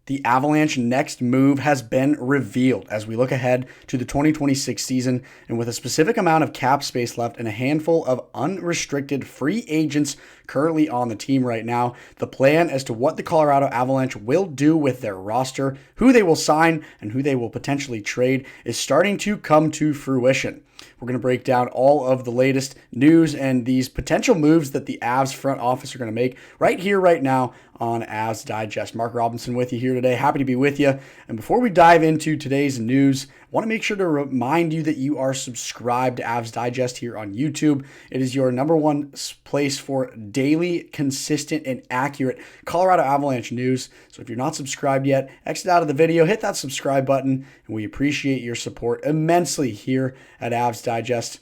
The Avalanche next move has been revealed as we look ahead to the 2026 season, and with a specific amount of cap space left and a handful of unrestricted free agents currently on the team right now, the plan as to what the Colorado Avalanche will do with their roster, who they will sign, and who they will potentially trade is starting to come to fruition. We're going to break down all of the latest news and these potential moves that the Avs front office are going to make right here, right now on Avs Digest. Mark Robinson with you here today. Happy to be with you. And before we dive into today's news, I want to make sure to remind you that you are subscribed to Avs Digest here on YouTube. It is your number one place for daily, consistent, and accurate Colorado Avalanche news. So if you're not subscribed yet, exit out of the video, hit that subscribe button, and we appreciate your support immensely here at Avs Digest.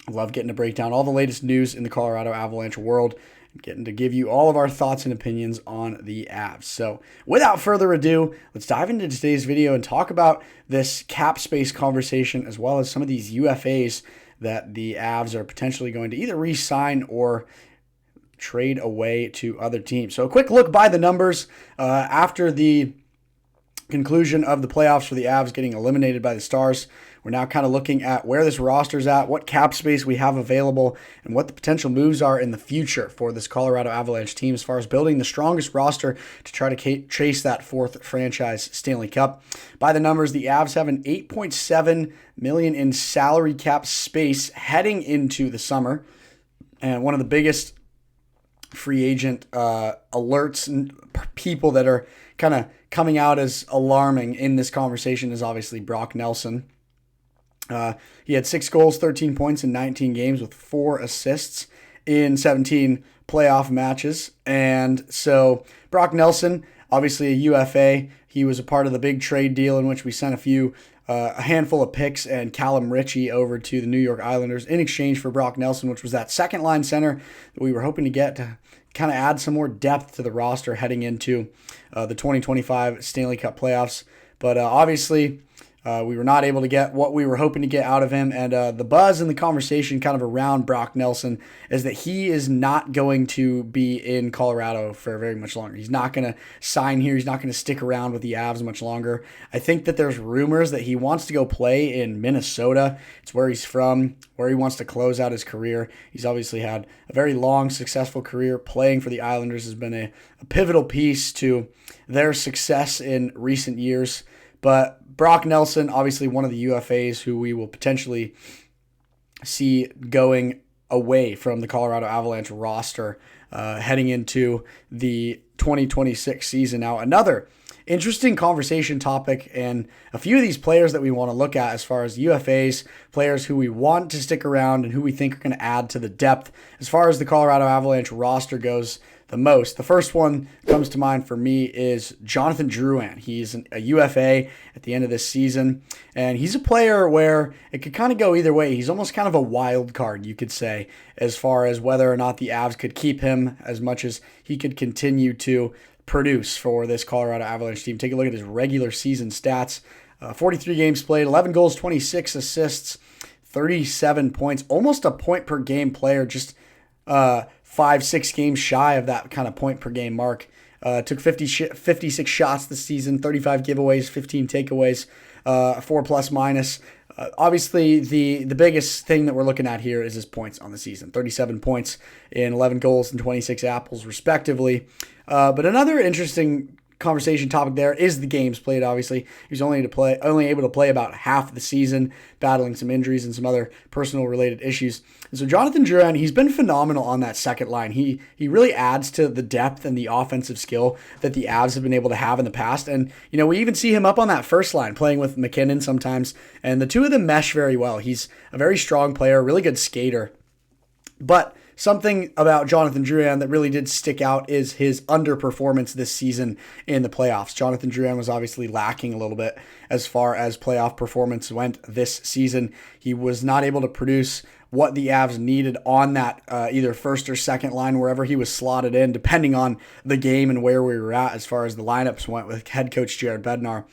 I love getting to break down all the latest news in the Colorado Avalanche world, getting to give you all of our thoughts and opinions on the Avs. So without further ado, let's dive into today's video and talk about this cap space conversation as well as some of these UFAs that the Avs are potentially going to either re-sign or trade away to other teams. So a quick look by the numbers after the conclusion of the playoffs for the Avs getting eliminated by the Stars. We're now kind of looking at where this roster's at, what cap space we have available, and what the potential moves are in the future for this Colorado Avalanche team as far as building the strongest roster to try to chase that fourth franchise Stanley Cup. By the numbers, the Avs have an $8.7 million in salary cap space heading into the summer, and one of the biggest free agent alerts and people that are kind of coming out as alarming in this conversation is obviously Brock Nelson. He had 6 goals, 13 points in 19 games with 4 assists in 17 playoff matches. And so Brock Nelson, obviously a UFA, he was a part of the big trade deal in which we sent a handful of picks and Callum Ritchie over to the New York Islanders in exchange for Brock Nelson, which was that second line center that we were hoping to get to kind of add some more depth to the roster heading into the 2025 Stanley Cup playoffs. But obviously, we were not able to get what we were hoping to get out of him, and the buzz and the conversation kind of around Brock Nelson is that he is not going to be in Colorado for very much longer. He's not going to sign here. He's not going to stick around with the Avs much longer. I think that there's rumors that he wants to go play in Minnesota. It's where he's from, where he wants to close out his career. He's obviously had a very long, successful career. Playing for the Islanders has been a pivotal piece to their success in recent years. But Brock Nelson, obviously one of the UFAs who we will potentially see going away from the Colorado Avalanche roster heading into the 2026 season. Now, another interesting conversation topic, and a few of these players that we want to look at as far as UFAs, players who we want to stick around and who we think are going to add to the depth as far as the Colorado Avalanche roster goes the most. The first one that comes to mind for me is Jonathan Drouin. He's a UFA at the end of this season, and he's a player where it could kind of go either way. He's almost kind of a wild card, you could say, as far as whether or not the Avs could keep him as much as he could continue to produce for this Colorado Avalanche team. Take a look at his regular season stats. 43 games played, 11 goals, 26 assists, 37 points, almost a point per game player, just 5-6 games shy of that kind of point per game mark. Took 56 shots this season, 35 giveaways, 15 takeaways, 4 plus minus. Obviously, the biggest thing that we're looking at here is his points on the season. 37 points in 11 goals and 26 apples, respectively. But another interesting conversation topic there is the games played. Obviously, he's only able to play about half the season, battling some injuries and some other personal related issues. And so Jonathan Drouin, he's been phenomenal on that second line. He really adds to the depth and the offensive skill that the Avs have been able to have in the past. And we even see him up on that first line playing with MacKinnon sometimes, and the two of them mesh very well. He's a very strong player, really good skater. But something about Jonathan Drouin that really did stick out is his underperformance this season in the playoffs. Jonathan Drouin was obviously lacking a little bit as far as playoff performance went this season. He was not able to produce what the Avs needed on that either first or second line, wherever he was slotted in, depending on the game and where we were at as far as the lineups went with head coach Jared Bednar.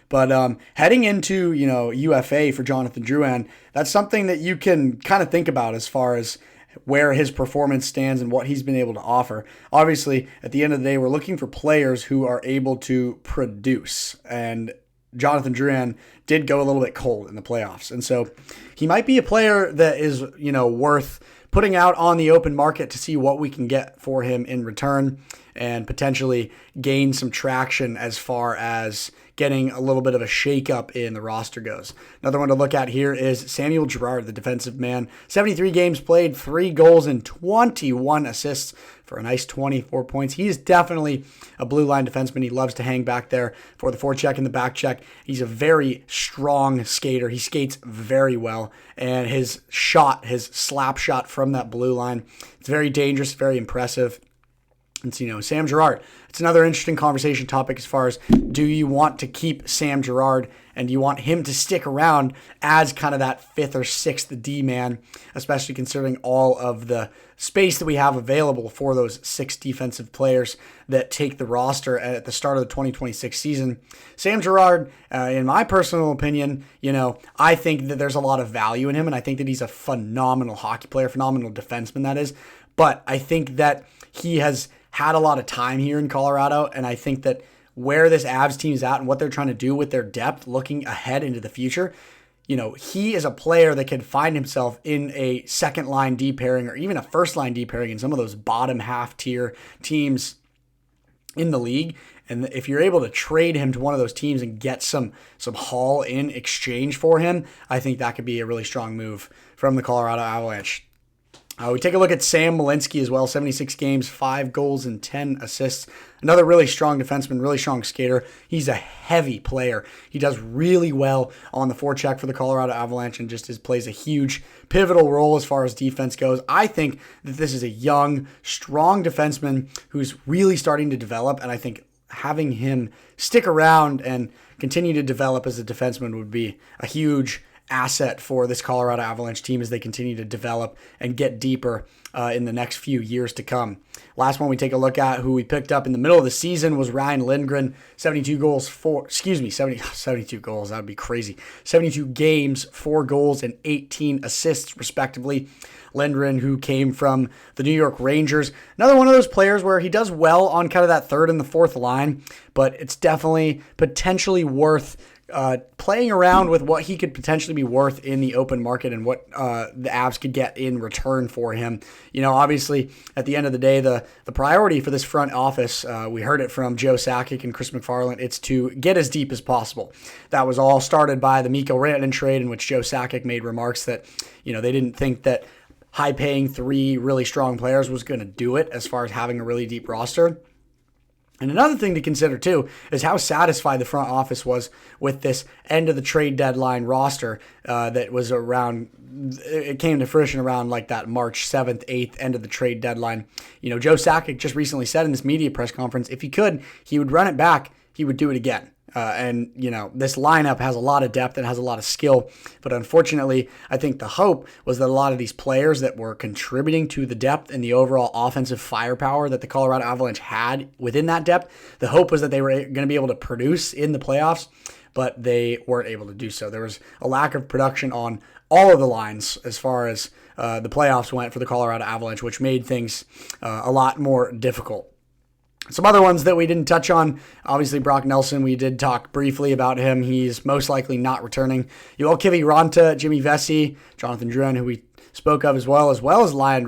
But heading into, UFA for Jonathan Drouin, that's something that you can kind of think about as far as where his performance stands and what he's been able to offer. Obviously, at the end of the day, we're looking for players who are able to produce. And Jonathan Drouin did go a little bit cold in the playoffs. And so he might be a player that is, worth putting out on the open market to see what we can get for him in return and potentially gain some traction as far as getting a little bit of a shakeup in the roster goes. Another one to look at here is Samuel Girard, the defensive man. 73 games played, 3 goals and 21 assists for a nice 24 points. He's definitely a blue line defenseman. He loves to hang back there for the forecheck and the back check. He's a very strong skater. He skates very well. And his shot, his slap shot from that blue line, it's very dangerous, very impressive. It's, Sam Girard. It's another interesting conversation topic as far as, do you want to keep Sam Girard and do you want him to stick around as kind of that 5th or 6th D-man, especially considering all of the space that we have available for those 6 defensive players that take the roster at the start of the 2026 season. Sam Girard, in my personal opinion, I think that there's a lot of value in him, and I think that he's a phenomenal hockey player, phenomenal defenseman, that is. But I think that he has had a lot of time here in Colorado, and I think that where this Avs team is at and what they're trying to do with their depth looking ahead into the future, he is a player that can find himself in a second line D pairing or even a first line D pairing in some of those bottom half tier teams in the league. And if you're able to trade him to one of those teams and get some haul in exchange for him, I think that could be a really strong move from the Colorado Avalanche. We take a look at Sam Malinsky as well, 76 games, 5 goals and 10 assists. Another really strong defenseman, really strong skater. He's a heavy player. He does really well on the forecheck for the Colorado Avalanche and just plays a huge pivotal role as far as defense goes. I think that this is a young, strong defenseman who's really starting to develop, and I think having him stick around and continue to develop as a defenseman would be a huge asset for this Colorado Avalanche team as they continue to develop and get deeper in the next few years to come. Last one we take a look at, who we picked up in the middle of the season, was Ryan Lindgren. 72 goals, 72 goals, that would be crazy. 72 games, 4 goals and 18 assists respectively. Lindgren, who came from the New York Rangers. Another one of those players where he does well on kind of that third and the fourth line, but it's definitely potentially worth playing around with what he could potentially be worth in the open market and what the Avs could get in return for him. Obviously, at the end of the day, the priority for this front office, we heard it from Joe Sakic and Chris MacFarland, it's to get as deep as possible. That was all started by the Mikko Rantanen trade, in which Joe Sakic made remarks that, they didn't think that high-paying 3 really strong players was going to do it as far as having a really deep roster. And another thing to consider, too, is how satisfied the front office was with this end of the trade deadline roster that was around, it came to fruition around like that March 7th, 8th, end of the trade deadline. Joe Sakic just recently said in this media press conference, if he could, he would run it back, he would do it again. This lineup has a lot of depth and has a lot of skill, but unfortunately, I think the hope was that a lot of these players that were contributing to the depth and the overall offensive firepower that the Colorado Avalanche had within that depth, the hope was that they were going to be able to produce in the playoffs, but they weren't able to do so. There was a lack of production on all of the lines as far as the playoffs went for the Colorado Avalanche, which made things a lot more difficult. Some other ones that we didn't touch on, obviously Brock Nelson, we did talk briefly about him. He's most likely not returning. Yoel Kiviranta, Jimmy Vesey, Jonathan Drouin, who we spoke of as well as Ryan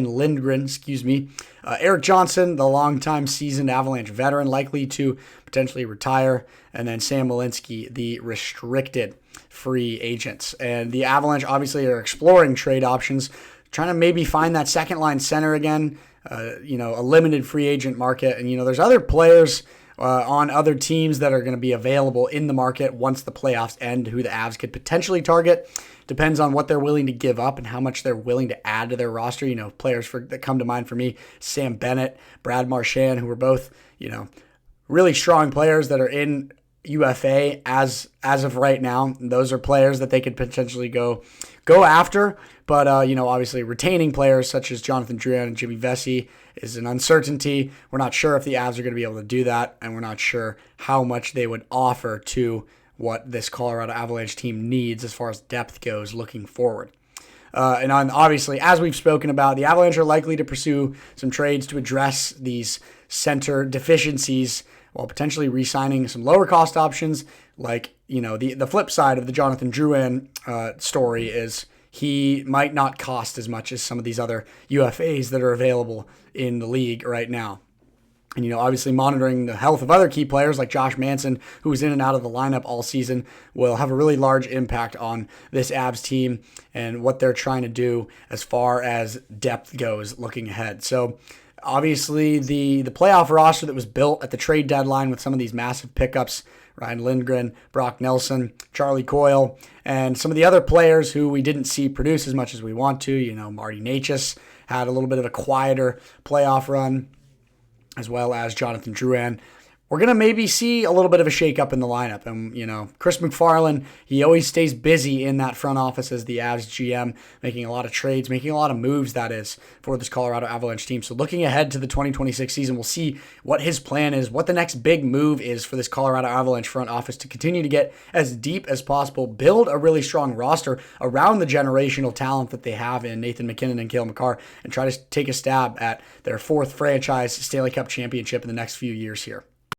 Lindgren, Eric Johnson, the longtime seasoned Avalanche veteran, likely to potentially retire, and then Sam Malinsky, the restricted free agents. And the Avalanche obviously are exploring trade options, trying to maybe find that second line center again, a limited free agent market. And, there's other players on other teams that are going to be available in the market once the playoffs end, who the Avs could potentially target. Depends on what they're willing to give up and how much they're willing to add to their roster. Players that come to mind for me, Sam Bennett, Brad Marchand, who are both, really strong players that are in UFA as of right now. Those are players that they could potentially go after. But, obviously retaining players such as Jonathan Drouin and Jimmy Vesey is an uncertainty. We're not sure if the Avs are going to be able to do that, and we're not sure how much they would offer to what this Colorado Avalanche team needs as far as depth goes looking forward. Obviously, as we've spoken about, the Avalanche are likely to pursue some trades to address these center deficiencies while potentially re-signing some lower cost options. Like, the flip side of the Jonathan Drouin story is he might not cost as much as some of these other UFAs that are available in the league right now. And, obviously monitoring the health of other key players like Josh Manson, who was in and out of the lineup all season, will have a really large impact on this Avs team and what they're trying to do as far as depth goes looking ahead. So, obviously, the playoff roster that was built at the trade deadline with some of these massive pickups, Ryan Lindgren, Brock Nelson, Charlie Coyle, and some of the other players who we didn't see produce as much as we want to. Marty Necas had a little bit of a quieter playoff run, as well as Jonathan Drouin. We're going to maybe see a little bit of a shakeup in the lineup. And, Chris MacFarland, he always stays busy in that front office as the Avs GM, making a lot of trades, making a lot of moves, that is, for this Colorado Avalanche team. So looking ahead to the 2026 season, we'll see what his plan is, what the next big move is for this Colorado Avalanche front office to continue to get as deep as possible, build a really strong roster around the generational talent that they have in Nathan MacKinnon and Cale Makar, and try to take a stab at their fourth franchise Stanley Cup championship in the next few years here.